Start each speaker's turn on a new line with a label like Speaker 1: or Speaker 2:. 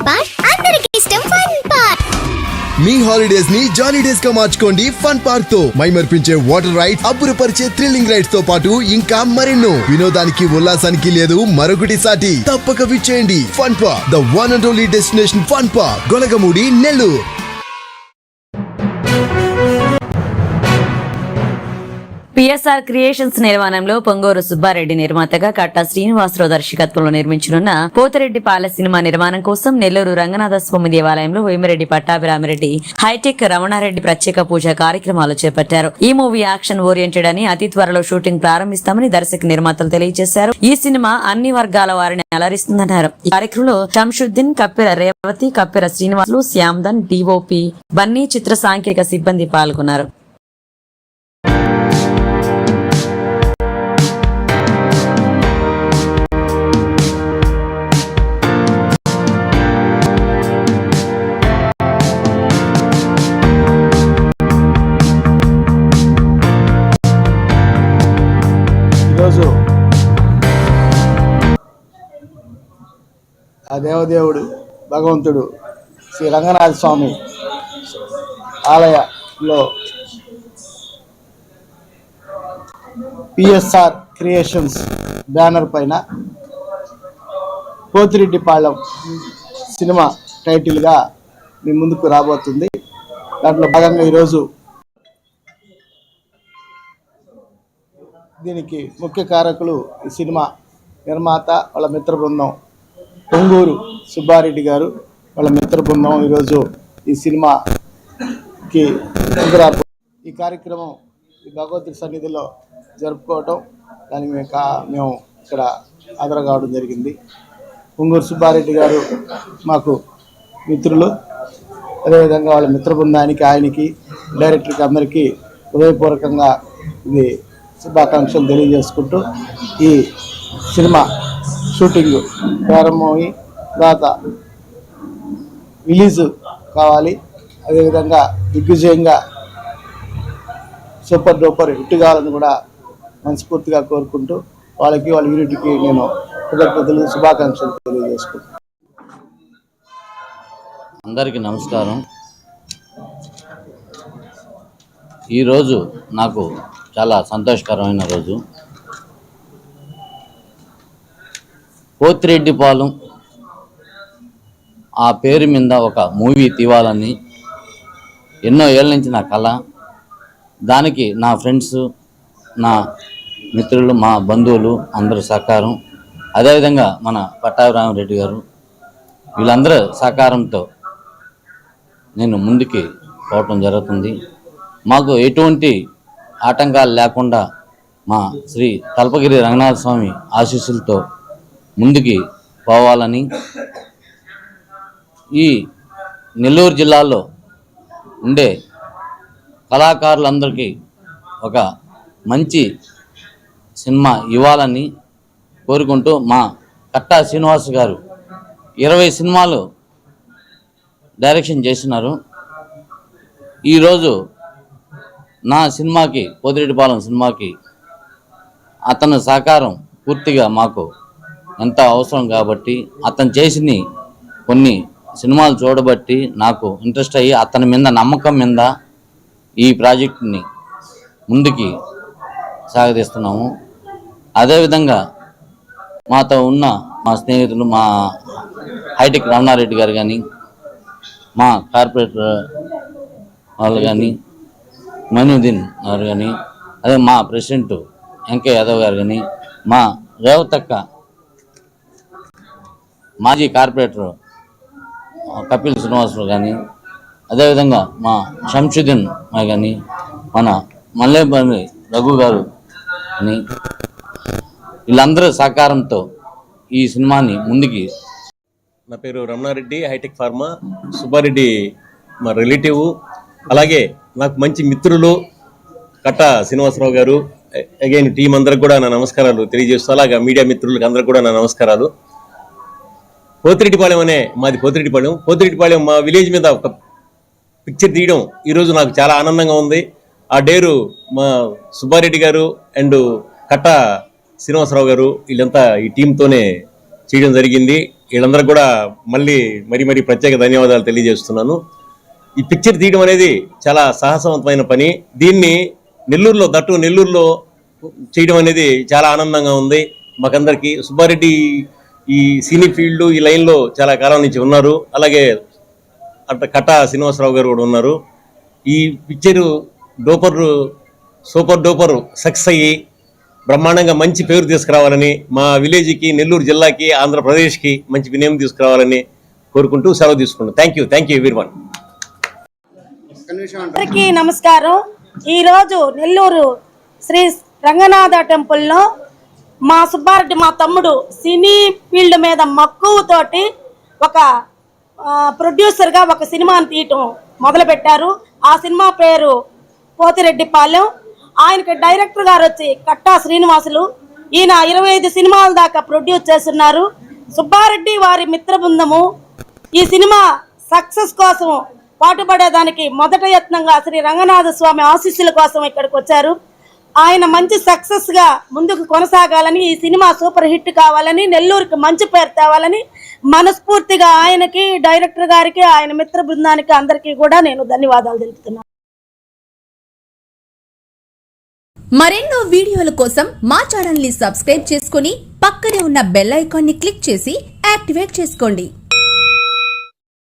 Speaker 1: Park అందరికీ ఇష్టం fun park.
Speaker 2: మీ holidays ని జాలీ డేస్ గా మార్చుకోండి ఫన్ పార్క్ తో. మైమర్పించే వాటర్ రైడ్స్, అబ్బురపరిచే థ్రిల్లింగ్ రైడ్స్ తో పాటు ఇంకా మరెన్నో. వినోదానికి ఉల్లాసానికి లేదు మరొకటి సాటి. తప్పక విచ్చేయండి fun park, the one and only destination fun park, Golagamudi, Nellore.
Speaker 3: PSR creations నిర్మాణంలో పొంగూరు సుబ్బారెడ్డి నిర్మాతగా కట్టా శ్రీనివాసరావు దర్శకత్వంలో నిర్మించనున్న పోతిరెడ్డి ప్యాలెస్ సినిమా నిర్మాణం కోసం నెల్లూరు రంగనాథ స్వామి దేవాలయంలో వేమిరెడ్డి పట్టాభిరామిరెడ్డి హైటెక్ రమణారెడ్డి ప్రత్యేక పూజ కార్యక్రమాలు చేపట్టారు. ఈ మూవీ యాక్షన్ ఓరియంటెడ్ అని అతి త్వరలో షూటింగ్ ప్రారంభిస్తామని దర్శక నిర్మాతలు తెలియజేశారు. ఈ సినిమా అన్ని వర్గాల వారిని అలరిస్తుందన్నారు. ఈ కార్యక్రమంలో షంషుద్దీన్, కప్పెర రేవతి, కప్పెర శ్రీనివాసులు, శ్యామ్దన్, డిఓపి బన్నీ, చిత్ర సాంకేతిక సిబ్బంది పాల్గొన్నారు.
Speaker 4: ఈరోజు ఆ దేవదేవుడు భగవంతుడు శ్రీ రంగనాథ స్వామి ఆలయంలో పిఎస్ఆర్ క్రియేషన్స్ బ్యానర్ పైన పోతిరెడ్డిపాళెం సినిమా టైటిల్గా మీ ముందుకు రాబోతుంది. దాంట్లో భాగంగా ఈరోజు దీనికి ముఖ్య కారకులు ఈ సినిమా నిర్మాత వాళ్ళ మిత్ర బృందం పొంగూరు సుబ్బారెడ్డి గారు వాళ్ళ మిత్ర బృందం ఈరోజు ఈ సినిమాకి ఈ కార్యక్రమం ఈ భగవద్గీత సన్నిధిలో జరుపుకోవటం, దానికి మేము ఇక్కడ హాజరు కావడం జరిగింది. పొంగూరు సుబ్బారెడ్డి గారు మాకు మిత్రులు, అదేవిధంగా వాళ్ళ మిత్ర బృందానికి, ఆయనకి, డైరెక్టర్కి అందరికీ హృదయపూర్వకంగా ఇది శుభాకాంక్షలు తెలియజేసుకుంటూ ఈ సినిమా షూటింగ్ ప్రారంభమై తర్వాత రిలీజ్ కావాలి, అదేవిధంగా దిగ్విజయంగా సూపర్ డూపర్ హిట్ కావాలని కూడా మనస్ఫూర్తిగా కోరుకుంటూ వాళ్ళ యూనిట్కి నేను కృతజ్ఞతలు, శుభాకాంక్షలు తెలియజేసుకుంటాను.
Speaker 5: అందరికీ నమస్కారం. ఈరోజు నాకు చాలా సంతోషకరమైన రోజు. పోతిరెడ్డిపాలెం ఆ పేరు మీద ఒక మూవీ తీవాలని ఎన్నో ఏళ్ళ నుంచి నా కళ. దానికి నా ఫ్రెండ్స్, నా మిత్రులు, మా బంధువులు అందరూ సహకారం, అదేవిధంగా మన పట్టాభిరామిరెడ్డి గారు, వీళ్ళందరూ సహకారంతో నేను ముందుకి పోవటం జరుగుతుంది. మాకు ఎటువంటి ఆటంకాలు లేకుండా మా శ్రీ తలపగిరి రంగనాథ స్వామి ఆశీస్సులతో ముందుకి పోవాలని, ఈ నెల్లూరు జిల్లాలో ఉండే కళాకారులందరికీ ఒక మంచి సినిమా ఇవ్వాలని కోరుకుంటూ, మా కట్టా శ్రీనివాస్ గారు 20 సినిమాలు డైరెక్షన్ చేస్తున్నారు. ఈరోజు నా సినిమాకి, పోతిరెడ్డిపాలెం సినిమాకి అతను సహకారం పూర్తిగా మాకు ఎంతో అవసరం కాబట్టి, అతను చేసిన కొన్ని సినిమాలు చూడబట్టి నాకు ఇంట్రెస్ట్ అయ్యి అతని మీద నమ్మకం మీద ఈ ప్రాజెక్టుని ముందుకి సాగదీస్తున్నాము. అదేవిధంగా మాతో ఉన్న మా స్నేహితులు, మా హైటెక్ రమణారెడ్డి గారు కానీ, మా కార్పొరేటర్ వాళ్ళు కానీ, మనుద్దీన్ గారు కానీ, అదే మా ప్రెసిడెంట్ వెంకయ్య యాదవ్ గారు కానీ, మా రేవతక్క మాజీ కార్పొరేటర్ కపిల్ శ్రీనివాసరావు కానీ, అదేవిధంగా మా షంషుద్దీన్ కానీ, మన మల్లేపల్లి రఘు గారు అని, వీళ్ళందరూ సహకారంతో ఈ సినిమాని ముందుకి.
Speaker 6: నా పేరు రమణారెడ్డి, హైటెక్ ఫార్మా. సుబ్బారెడ్డి మా రిలేటివ్, అలాగే నాకు మంచి మిత్రులు కట్టా శ్రీనివాసరావు గారు. అగైన్ టీం అందరికి కూడా నా నమస్కారాలు తెలియజేస్తూ, అలాగే మీడియా మిత్రులకు అందరికి కూడా నా నమస్కారాలు. పోతిరెడ్డిపాళెం అనే మాది పోతిరెడ్డిపాళెం మా విలేజ్ మీద ఒక పిక్చర్ తీయడం ఈరోజు నాకు చాలా ఆనందంగా ఉంది. ఆ డేరు మా సుబ్బారెడ్డి గారు అండ్ కట్టా శ్రీనివాసరావు గారు వీళ్ళంతా ఈ టీంతోనే చేయడం జరిగింది. వీళ్ళందరూ కూడా మళ్ళీ మరీ ప్రత్యేక ధన్యవాదాలు తెలియజేస్తున్నాను. ఈ పిక్చర్ తీయడం అనేది చాలా సాహసవంతమైన పని. దీన్ని నెల్లూరులో చేయడం అనేది చాలా ఆనందంగా ఉంది మాకందరికి. సుబ్బారెడ్డి ఈ సినీ ఫీల్డ్ ఈ లైన్లో చాలా కాలం నుంచి ఉన్నారు. అలాగే కట్టా శ్రీనివాసరావు గారు కూడా ఉన్నారు. ఈ పిక్చరు సూపర్ డూపర్ సక్సెస్ అయ్యి బ్రహ్మాండంగా మంచి పేరు తీసుకురావాలని, మా విలేజ్కి, నెల్లూరు జిల్లాకి, ఆంధ్రప్రదేశ్కి మంచి వినయం తీసుకురావాలని కోరుకుంటూ సెలవు తీసుకుంటాం. Thank you everyone.
Speaker 7: అందరికీ నమస్కారం. ఈరోజు నెల్లూరు శ్రీ రంగనాథ టెంపుల్లో మా సుబ్బారెడ్డి, మా తమ్ముడు సినీ ఫీల్డ్ మీద మక్కువతోటి ఒక ప్రొడ్యూసర్గా ఒక సినిమాని తీయటం మొదలుపెట్టారు. ఆ సినిమా పేరు పోతిరెడ్డిపాలెం. ఆయనకి డైరెక్టర్ గారు వచ్చి కట్టా శ్రీనివాసులు. ఈయన 25 సినిమాల దాకా ప్రొడ్యూస్ చేస్తున్నారు. సుబ్బారెడ్డి వారి మిత్ర బృందము ఈ సినిమా సక్సెస్ కోసం పాటుపడేదానికి మొదట యత్నంగా శ్రీ రంగనాథ స్వామి ఆశీస్సుల కోసం ఇక్కడికి వచ్చారు. ఆయన మంచి సక్సెస్గా ముందుకు కొనసాగాలని, ఈ సినిమా సూపర్ హిట్ కావాలని, నెల్లూరుకి మంచి పేరు తేవాలని మనస్ఫూర్తిగా ఆయనకి, డైరెక్టర్ గారికి, ఆయన మిత్ర బృందానికి అందరికీ కూడా నేను ధన్యవాదాలు తెలుపుతున్నాను.
Speaker 8: మరెన్నో వీడియోల కోసం మా ఛానల్ ని సబ్స్క్రైబ్ చేసుకుని పక్కనే ఉన్న బెల్ ఐకాన్ ని క్లిక్ చేసి యాక్టివేట్ చేసుకోండి.